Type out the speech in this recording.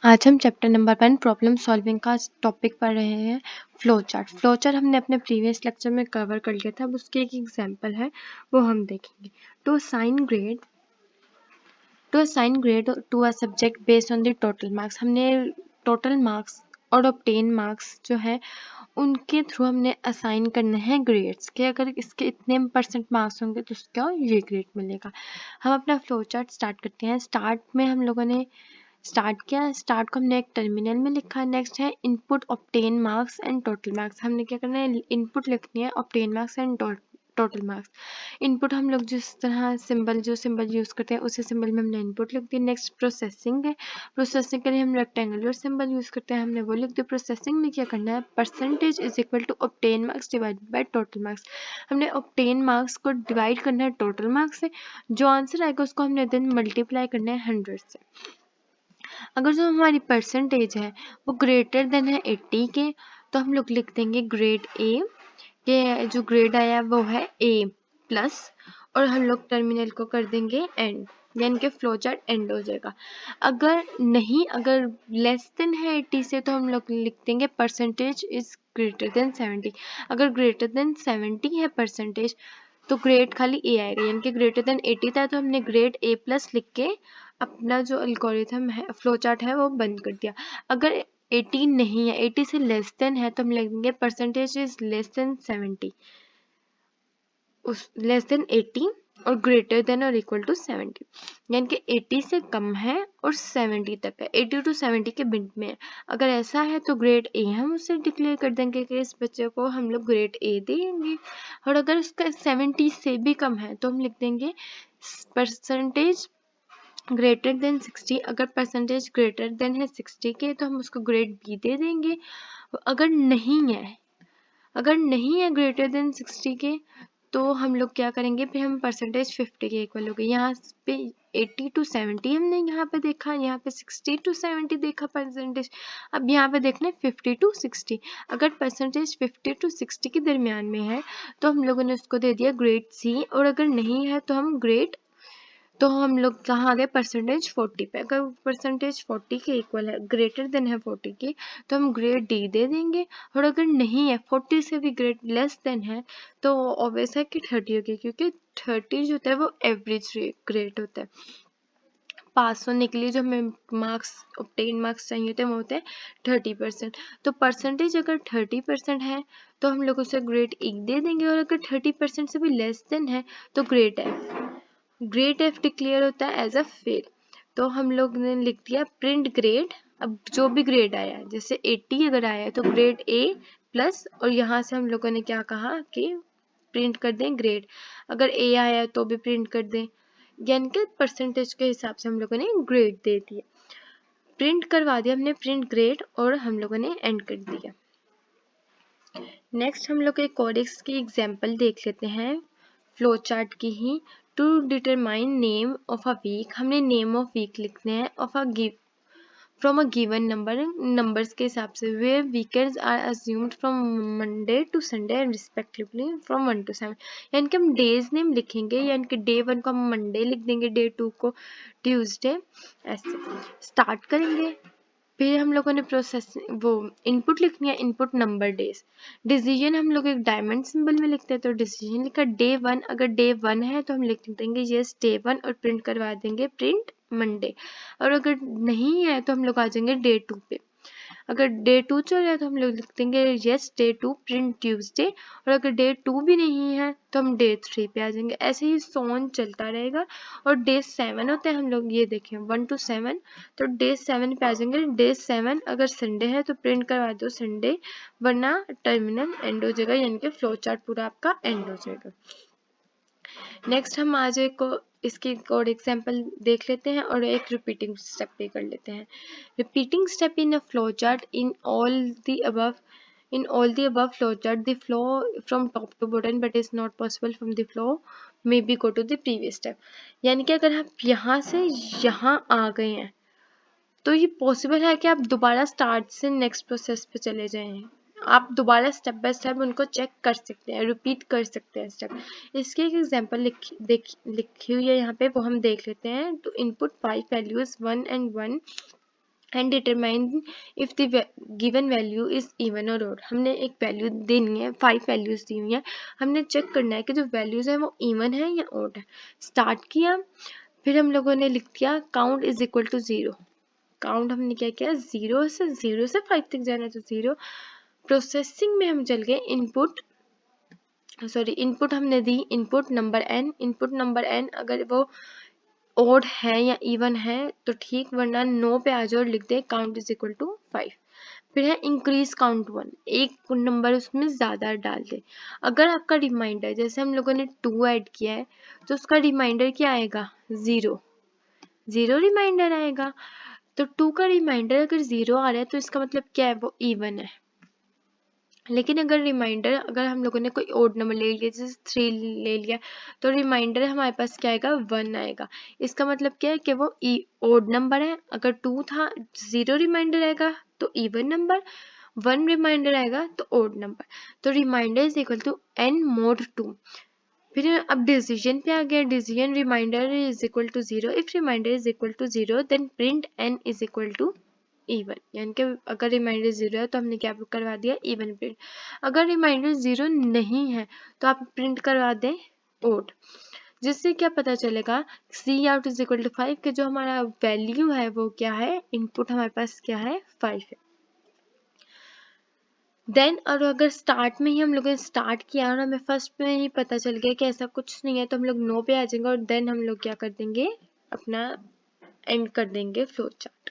आज हम chapter number 1 problem solving का टॉपिक पढ़ रहे हैं फ्लो चार्ट। फ्लो चार्ट हमने अपने प्रीवियस लेक्चर में कवर कर लिया था। अब उसके एक एग्जांपल है वो हम देखेंगे। To assign grade to a subject based on the total marks. हमने टोटल मार्क्स और ऑब्टेन मार्क्स जो है उनके थ्रू हमने असाइन करने हैं ग्रेड्स के। अगर इसके इतने % मार्क्स होंगे तो उसका ये ग्रेड मिलेगा। हम अपना फ्लो चार्ट स्टार्ट करते हैं। स्टार्ट में हम लोगों ने स्टार्ट किया। स्टार्ट को हमने एक टर्मिनल में लिखा। नेक्स्ट है input obtain marks and total marks. हमने क्या करना है, इनपुट लिखनी है obtain marks and total marks. Input हम लोग जिस तरह जो सिंबल यूज करते हैं उसी सिंबल में हमने इनपुट लिख दी। नेक्स्ट प्रोसेसिंग है। प्रोसेसिंग के लिए हम रेक्टेंगुलर सिंबल यूज करते हैं, हमने वो लिख दिया। प्रोसेसिंग में क्या करना है, percentage is equal to obtain marks divided by total marks. हमने ऑब्टेन मार्क्स को डिवाइड करना है टोटल मार्क्स से। जो आंसर आएगा उसको हमने देन मल्टीप्लाई करना है 100 से। अगर जो हमारी परसेंटेज है वो ग्रेटर देन है 80 के, तो हम लोग लिख देंगे ग्रेड ए के। जो ग्रेड आया वो है ए प्लस, और हम लोग टर्मिनल को कर देंगे एंड, यानी कि फ्लो चार्ट एंड हो जाएगा। अगर लेस देन है 80 से तो हम लोग लिख देंगे परसेंटेज इज ग्रेटर देन 70। अगर ग्रेटर देन 70 है परसेंटेज तो ग्रेड खाली ए आएगा, यानी कि ग्रेटर देन 80 था तो हमने ग्रेड ए प्लस लिख के अपना जो एल्गोरिथम है, फ्लो चार्ट है, वो बंद कर दिया। अगर 80 नहीं है, 80 से लेस देन है तो हम लिख देंगे percentage is less than 70, less than 80 और ग्रेटर देन और इक्वल टू 70, यानी कि 80 से कम है और 70 तक है, 80 टू 70 के बीच में है। अगर ऐसा है तो ग्रेड ए हम उसे डिक्लेयर कर देंगे कि इस बच्चे को हम लोग ग्रेड ए देंगे। और अगर इसका 70 से भी कम है तो हम लिख देंगे परसेंटेज ग्रेटर देन 60। अगर परसेंटेज ग्रेटर देन है 60 के तो हम उसको ग्रेड बी दे देंगे। अगर नहीं है ग्रेटर देन 60 के तो हम लोग क्या करेंगे, फिर हम परसेंटेज 50 के इक्वल हो गए। यहाँ पे 80 टू 70 हमने यहाँ पे देखा, यहाँ पे 60 टू 70 देखा परसेंटेज। अब यहाँ पे देखना है 50 टू 60। अगर परसेंटेज 50 टू 60 के दरमियान में है तो हम लोगों ने उसको दे दिया ग्रेड सी, और अगर नहीं है तो हम लोग कहाँ आ गए, परसेंटेज 40 पे। अगर परसेंटेज 40 के इक्वल है, ग्रेटर देन है 40 की, तो हम ग्रेड डी दे देंगे। और अगर नहीं है, 40 से भी ग्रेड लेस देन है, तो ऑब्वियस है कि 30 होगी, क्योंकि 30 जो होता है वो एवरेज ग्रेड होता है। पास होने के लिए जो हमें मार्क्स ऑब्टेन मार्क्स चाहिए होते हैं वो होते हैं 30%। तो परसेंटेज अगर 30% है तो हम लोग उसे ग्रेड ई दे देंगे, और अगर 30% से भी लेस देन है तो ग्रेड एफ डिक्लेयर होता है एज अ फेल। तो हम लोग ने लिख दिया प्रिंट ग्रेड। अब जो भी ग्रेड आया, जैसे 80 अगर आया है तो ग्रेड ए प्लस, और यहाँ से हम लोगों ने क्या कहा कि प्रिंट कर दें ग्रेड। अगर ए आया तो भी प्रिंट कर दें, यानी कि परसेंटेज के हिसाब से हम लोगों ने ग्रेड दे दिया, प्रिंट करवा दिया हमने प्रिंट ग्रेड, और हम लोगों ने एंड कर दिया। नेक्स्ट हम लोग एक कोडेक्स की एग्जांपल देख लेते हैं, फ्लो चार्ट की ही। To determine name of a week, हमने नेम ऑफ वीक लिखने हैं of a from a given numbers के हिसाब से, where weekends are assumed from Monday to Sunday respectively from 1 to 7। यानी कि हम डेज नेम लिखेंगे, यानी कि डे 1 को हम मंडे लिख देंगे, डे 2 को ट्यूसडे, ऐसे स्टार्ट करेंगे। फिर हम लोगों ने इनपुट लिखनी है, इनपुट नंबर डेज। डिसीजन हम लोग एक डायमंड सिंबल में लिखते हैं, तो डिसीजन लिखा डे 1। अगर डे 1 है तो हम लिख देंगे यस डे 1 और प्रिंट करवा देंगे प्रिंट मंडे। और अगर नहीं है तो हम लोग आ जाएंगे डे 2 पे। अगर डे 2 चल रहा है तो हम लोग लिख देंगे यस डे 2 प्रिंट ट्यूसडे, और अगर डे 2 भी नहीं है तो हम डे 3 पे आ जाएंगे। ऐसे ही सोन चलता रहेगा। और डे 7 होते हैं, हम लोग ये देखें 1 to 7, तो डे 7 पे आ जाएंगे। डे 7 अगर संडे है तो प्रिंट करवा दो संडे, वरना टर्मिनल एंड हो जाएगा, यानी कि फ्लो चार्ट पूरा आपका एंड हो जाएगा। नेक्स्ट हम आज इसकी कोड एग्जांपल देख लेते हैं और एक रिपीटिंग स्टेप भी कर लेते हैं। Repeating step in a flow chart in all the above flow chart, the flow from top to bottom but is not possible from the flow maybe go to the previous step। यानी कि अगर आप यहाँ से यहाँ आ गए हैं तो ये पॉसिबल है कि आप दोबारा स्टार्ट से नेक्स्ट प्रोसेस पे चले जाएं। आप दोबारा स्टेप बाय स्टेप उनको चेक कर सकते हैं, रिपीट कर सकते हैं स्टेप। इसकी एक एग्जांपल लिखी हुई है यहाँ पे, वो हम देख लेते हैं। तो input 5 values 1 and 1 and determine if the given value is even और ऑड। हमने एक वैल्यू देनी है, 5 वैल्यूज दी हुई हैं, हमने चेक करना है कि जो वैल्यूज है वो इवन है या ऑड है। स्टार्ट किया, फिर हम लोगों ने लिख दिया count is equal to 0। Count हमने क्या किया, 0 से 5 तक जाना है तो 0। प्रोसेसिंग में हम चल गए, इनपुट हमने दी, इनपुट नंबर n, अगर वो ओड है या इवन है तो ठीक, वरना नो पे आ जाओ और लिख दे काउंट इज इक्वल टू 5। फिर है इंक्रीज काउंट 1, एक नंबर उसमें ज़्यादा डाल दे। अगर आपका रिमाइंडर, जैसे हम लोगों ने 2 ऐड किया है तो उसका रिमाइंडर क्या आएगा, 0 रिमाइंडर आएगा। तो 2 का रिमाइंडर अगर 0 आ रहा है तो इसका मतलब क्या है, वो इवन है। लेकिन अगर रिमाइंडर, अगर हम लोगों ने कोई ओड नंबर ले लिया, जैसे 3 ले लिया, तो रिमाइंडर हमारे पास क्या आएगा, 1 आएगा। इसका मतलब क्या है कि वो ओड नंबर है। अगर 2 था, 0 रिमाइंडर आएगा तो इवन नंबर, 1 रिमाइंडर आएगा तो ओड नंबर। तो remainder is equal to n mod 2। फिर अब डिसीजन पे आ गया, decision remainder is equal to 0। If remainder is equal to 0 then print n is equal to even, यानी कि अगर रिमाइंडर 0 है तो हमने क्या करवा दिया, इवन प्रिंट। अगर रिमाइंडर 0 नहीं है तो आप प्रिंट करवा दें ओड, जिससे क्या पता चलेगा सी आउट इज इक्वल टू 5 के जो हमारा वैल्यू है वो क्या है, इनपुट हमारे पास क्या है, 5 है। देन और अगर स्टार्ट में ही हम लोगों ने स्टार्ट किया और हमें फर्स्ट में ही पता चल गया कि ऐसा कुछ नहीं है, तो हम लोग नो पे आ जाएंगे और देन हम लोग क्या कर देंगे, अपना एंड कर देंगे फ्लो चार्ट।